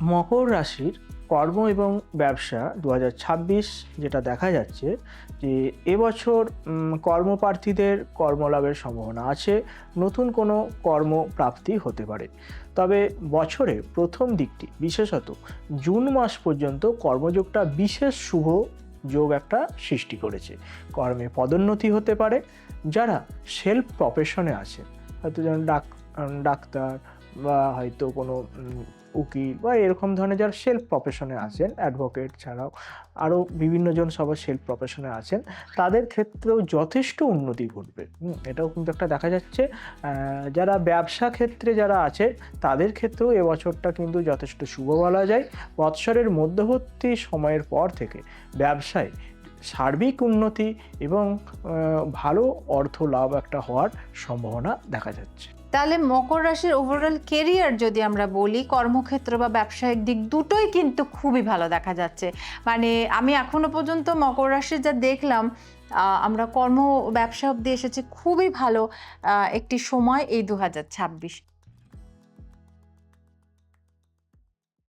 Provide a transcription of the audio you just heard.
মকর রাশির কর্ম এবং ব্যবসা ২০২৬ যেটা দেখা যাচ্ছে যে এবছর কর্মপ্রার্থীদের কর্মলাভের সম্ভাবনা আছে, নতুন কোনো কর্মপ্রাপ্তি হতে পারে। তবে বছরের প্রথম দিকটি বিশেষত জুন মাস পর্যন্ত কর্মযোগটা বিশেষ শুভ যোগ একটা সৃষ্টি করেছে। কর্মে পদোন্নতি হতে পারে। যারা সেলফ প্রফেশনে আছেন, হয়তো যেমন ডাক্তার বা হয়তো কোনো উকিল বা এরকম ধরনের যারা সেলফ প্রফেশনে আছেন, অ্যাডভোকেট ছাড়াও আরও বিভিন্নজন সবাই সেলফ প্রফেশনে আছেন, তাদের ক্ষেত্রেও যথেষ্ট উন্নতি ঘটবে। এটাও কিন্তু একটা দেখা যাচ্ছে। যারা ব্যবসা ক্ষেত্রে যারা আছে তাদের ক্ষেত্রেও এবছরটা কিন্তু যথেষ্ট শুভ বলা যায়। বৎসরের মধ্যবর্তী সময়ের পর থেকে ব্যবসায় সার্বিক উন্নতি এবং ভালো অর্থ লাভ একটা হওয়ার সম্ভাবনা দেখা যাচ্ছে। তাহলে মকর রাশির ওভারঅল কেরিয়ার যদি আমরা বলি, কর্মক্ষেত্র বা ব্যবসায়িক দিক দুটোই কিন্তু খুবই ভালো দেখা যাচ্ছে। মানে আমি এখনো পর্যন্ত মকর রাশির যা দেখলাম, আমরা কর্ম ব্যবসা অব্দি এসেছে, খুবই ভালো একটি সময় এই 2026।